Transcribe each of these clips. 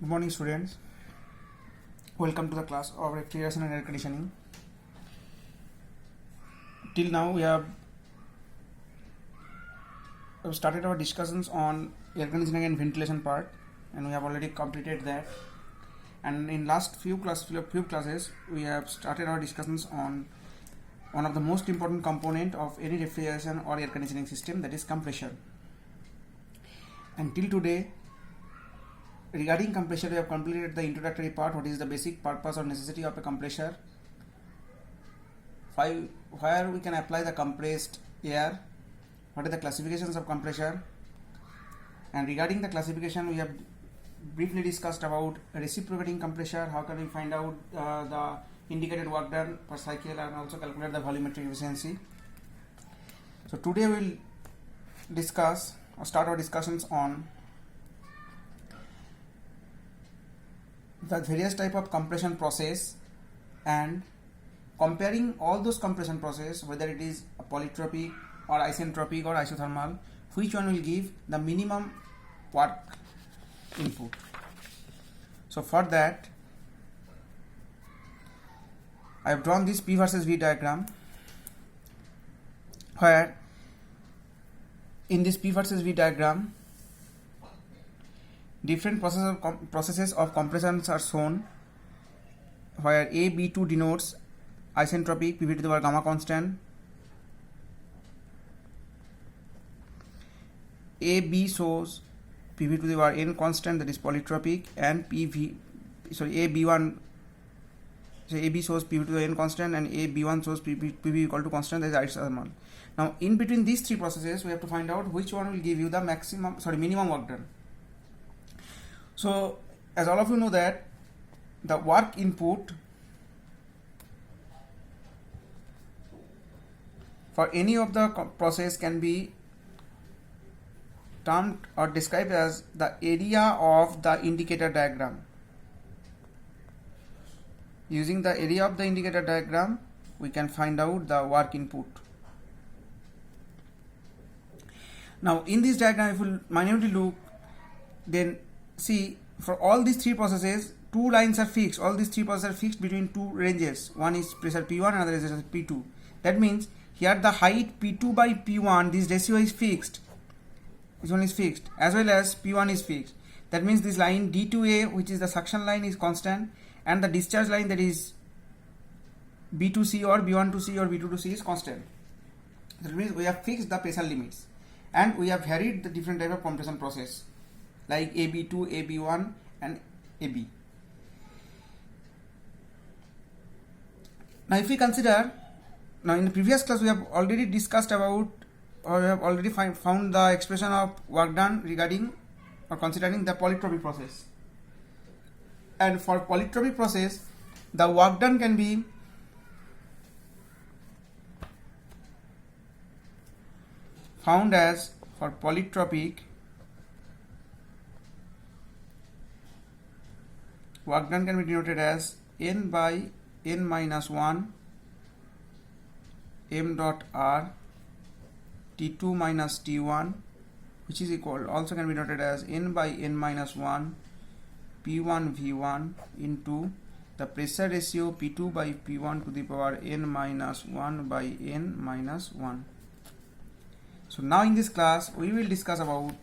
Good morning, students. Welcome to the class of refrigeration and air conditioning. Till now, we have started our discussions on air conditioning and ventilation part, and we have already completed that. And in last few classes, we have started our discussions on one of the most important component of any refrigeration or air conditioning system, that is compressor. And till today, regarding compressor, we have completed the introductory part. What is the basic purpose or necessity of a compressor? Where we can apply the compressed air? What are the classifications of compressor? And regarding the classification, we have briefly discussed about reciprocating compressor. How can we find out the indicated work done per cycle and also calculate the volumetric efficiency? So today we will discuss or start our discussions on the various type of compression process and comparing all those compression process, whether it is polytropic or isentropic or isothermal, which one will give the minimum work input. So for that, I have drawn this P versus V diagram, where in this P versus V diagram different processes of compressions are shown, where A, B2 denotes isentropic, PV to the power gamma constant. AB shows PV to the power n constant, that is polytropic, and AB shows PV to the n constant, and AB1 shows PV equal to constant, that is isothermal. Now in between these three processes, we have to find out which one will give you the minimum work done. So as all of you know that the work input for any of the process can be termed or described as the area of the indicator diagram. Using the area of the indicator diagram, we can find out the work input. Now in this diagram, if we minutely look, then see, for all these three processes, two lines are fixed. All these three processes are fixed between two ranges. One is pressure P1, another is pressure P2. That means here the height P2 by P1, this ratio is fixed. This one is fixed, as well as P1 is fixed. That means this line D2A, which is the suction line, is constant, and the discharge line, that is B2C or B1 to C or B2 to C, is constant. That means we have fixed the pressure limits, and we have varied the different type of compression process, like AB2, AB1 and AB. Now if we consider, now in the previous class we have already discussed about, or we have already found the expression of work done regarding or considering the polytropic process. And for polytropic process, the work done can be found as, for polytropic, work done can be denoted as n by n minus 1 m dot r T2 minus T1, which is equal, also can be noted as n by n minus 1 P1 V1 into the pressure ratio P2 by P1 to the power n minus 1 by n minus 1. So now in this class we will discuss about,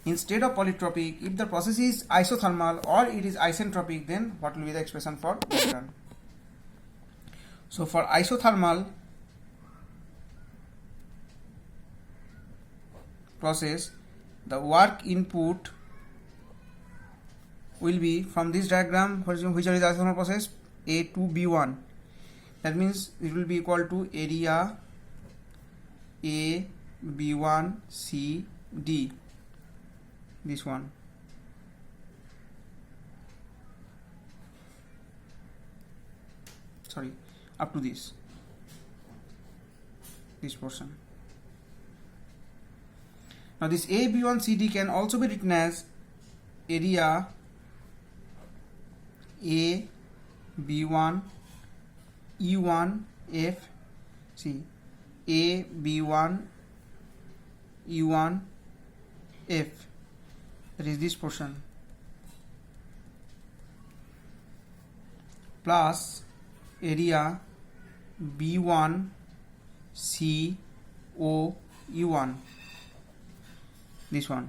instead of polytropic, if the process is isothermal or it is isentropic, then what will be the expression for work done. So for isothermal process, the work input will be from this diagram, which is isothermal process, A to B1. That means it will be equal to area A B1 C D, this one. Sorry, up to this portion. Now this A B1 C D can also be written as area A B1 E1 F, see, A B1 E1 F, that is this portion. plus area B1 C O U1, this one.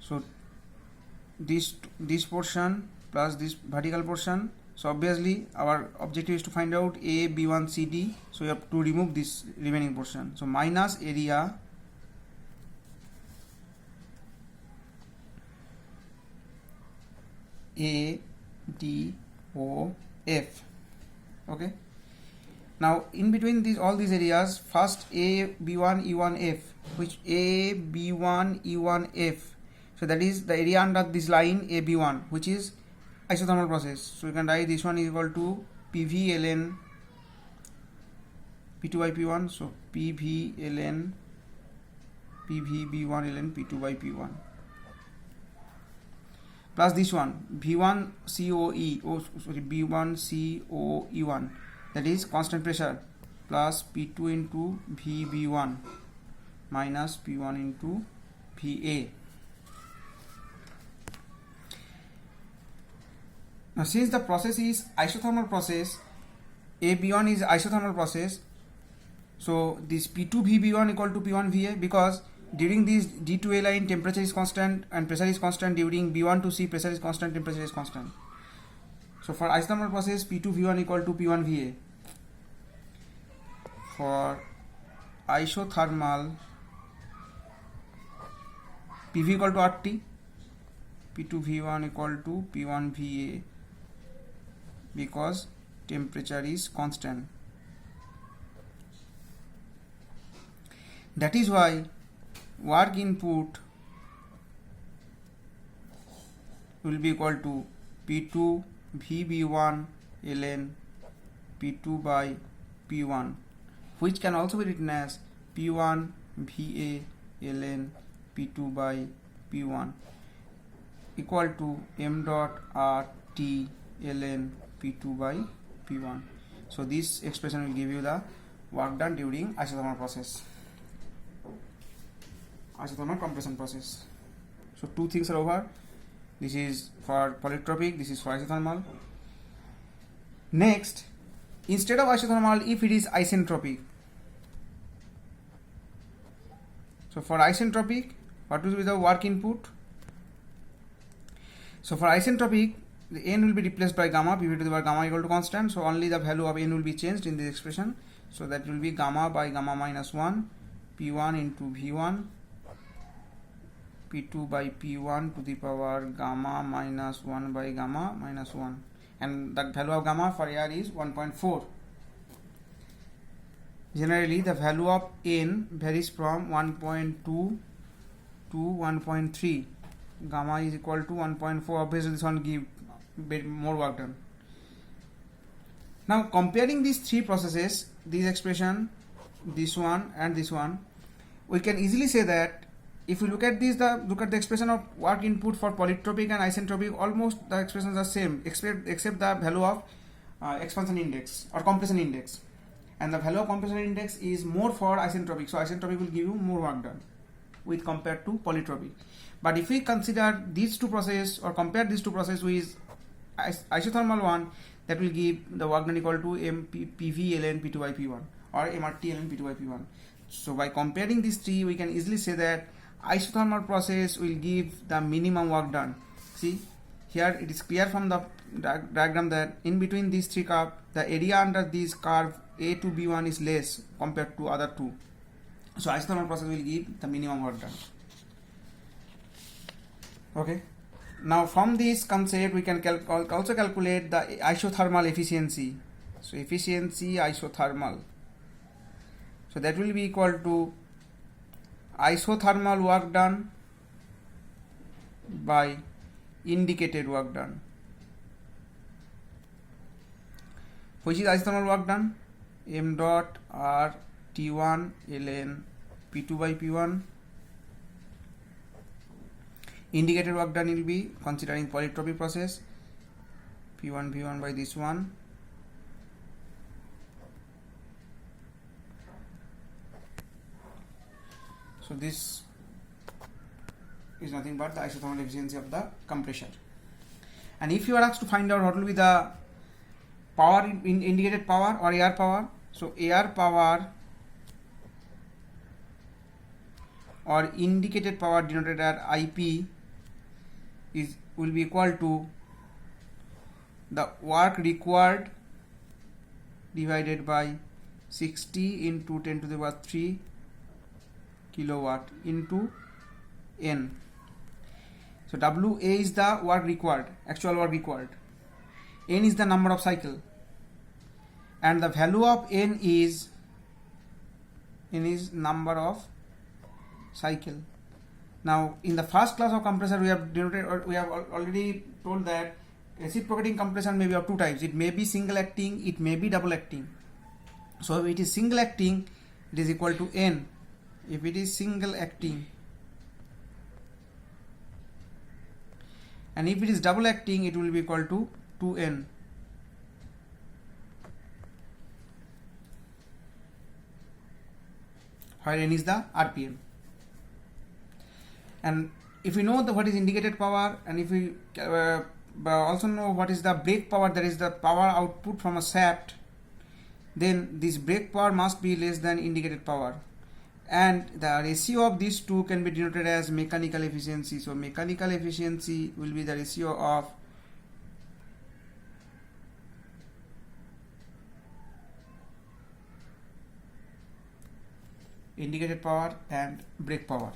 So this portion plus this vertical portion. So obviously our objective is to find out A, B1, C, D. So we have to remove this remaining portion. So minus area A, D, O, F. Okay. Now in between these all these areas, first A, B1, E1, F, which A, B1, E1, F. So that is the area under this line AB1, which is isothermal process. So you can write this one is equal to PV ln P2 by P1. So PV ln PV B1 ln P2 by P1 plus this one V1 COE, B1 COE1, that is constant pressure, plus P2 into VB1 minus P1 into VA. Now since the process is isothermal process, AB1 is isothermal process, so this P2 VB1 equal to P1 VA, because during this D to A line temperature is constant and pressure is constant, during B1 to C pressure is constant, temperature is constant. So for isothermal process P2 V1 equal to P1 VA. For isothermal PV equal to RT, P2 V1 equal to P1 VA, because temperature is constant. That is why work input will be equal to P2 VB1 ln P2 by P1, which can also be written as P1 VA ln P2 by P1 equal to m dot RT ln P2 by P1. So this expression will give you the work done during isothermal process, isothermal compression process. So two things are over. This is for polytropic, this is for isothermal. Next, instead of isothermal, if it is isentropic. So for isentropic, what will be the work input? So for isentropic, the n will be replaced by gamma, PV to the power gamma equal to constant. So only the value of n will be changed in this expression. So that will be gamma by gamma minus 1, P1 into V1, P2 by P1 to the power gamma minus 1 by gamma minus 1. And the value of gamma for air is 1.4. Generally, the value of n varies from 1.2 to 1.3. Gamma is equal to 1.4. Obviously, this one give bit more work done. Now, comparing these three processes, this expression, this one, and this one, we can easily say that if you look at this, look at the expression of work input for polytropic and isentropic, almost the expressions are same, except the value of expansion index or compression index, and the value of compression index is more for isentropic. So isentropic will give you more work done with compared to polytropic. But if we consider these two processes or compare these two processes with isothermal one, that will give the work done equal to PV ln P2 by P1 or MRT ln P2 by P1. So by comparing these three, we can easily say that isothermal process will give the minimum work done. See, here it is clear from the diagram that in between these three curves, the area under this curve A to B1 is less compared to other two. So isothermal process will give the minimum work done. Okay. Now from this concept, we can also calculate the isothermal efficiency. So efficiency isothermal. So that will be equal to isothermal work done by indicated work done. Which is isothermal work done? M dot R T1 ln P2 by P1. Indicated work done will be considering polytropic process, P1 V1 by this one. So this is nothing but the isothermal efficiency of the compressor. And if you are asked to find out what will be the power in indicated power or air power, so air power or indicated power denoted as IP will be equal to the work required divided by 60 into 10 to the power 3 kilowatt into N. So WA is the work required, actual work required. N is the number of cycle, and the value of N is number of cycle. Now in the first class of compressor we have denoted, or we have already told that reciprocating compressor may be of two types. It may be single acting, it may be double acting. So if it is single acting, it is equal to N. If it is single acting, and if it is double acting, it will be equal to 2N. Where N is the RPM. And if we know what is indicated power, and if we also know what is the brake power, that is the power output from a shaft, then this brake power must be less than indicated power, and the ratio of these two can be denoted as mechanical efficiency. So mechanical efficiency will be the ratio of indicated power and brake power.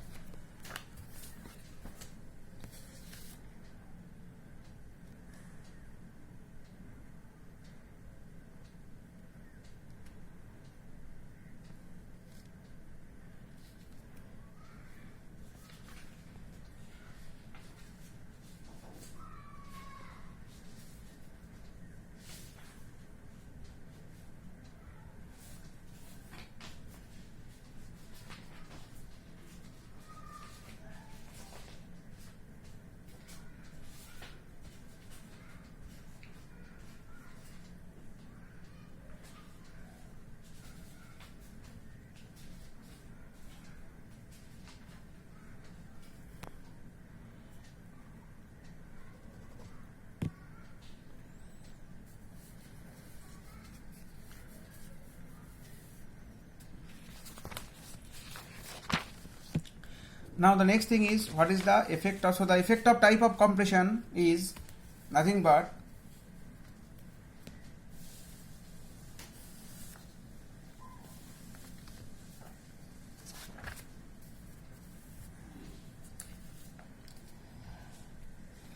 Now the next thing is, what is the effect of, so the effect of type of compression is nothing but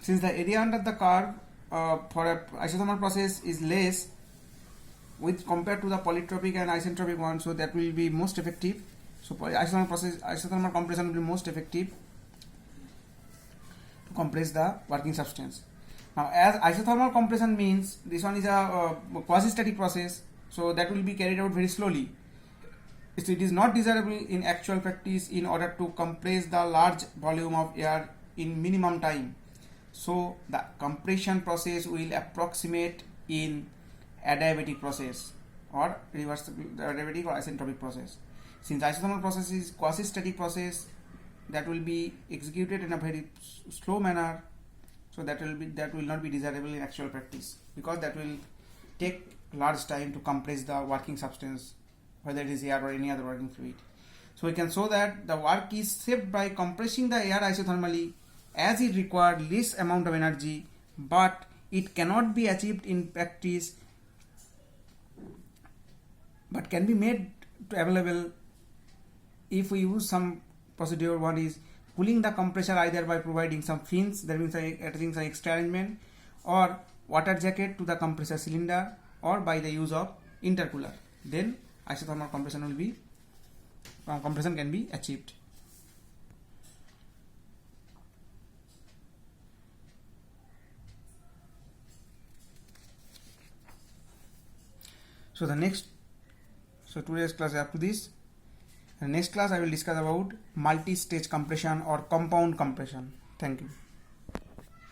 since the area under the curve for a isothermal process is less with compared to the polytropic and isentropic one, so that will be most effective. So isothermal compression will be most effective to compress the working substance. Now as isothermal compression means this one is a quasi-static process, so that will be carried out very slowly. So it is not desirable in actual practice in order to compress the large volume of air in minimum time. So the compression process will approximate in adiabatic process or reversible adiabatic or isentropic process. Since isothermal process is quasi-static process, that will be executed in a very slow manner, so that will not be desirable in actual practice, because that will take large time to compress the working substance, whether it is air or any other working fluid. So we can show that the work is saved by compressing the air isothermally, as it required less amount of energy, but it cannot be achieved in practice, but can be made available if we use some procedure. One is cooling the compressor either by providing some fins, that means attaching some extra arrangement, or water jacket to the compressor cylinder, or by the use of intercooler. Then isothermal compression can be achieved. So today's class is up to this. And next class I will discuss about multi-stage compression or compound compression. Thank you.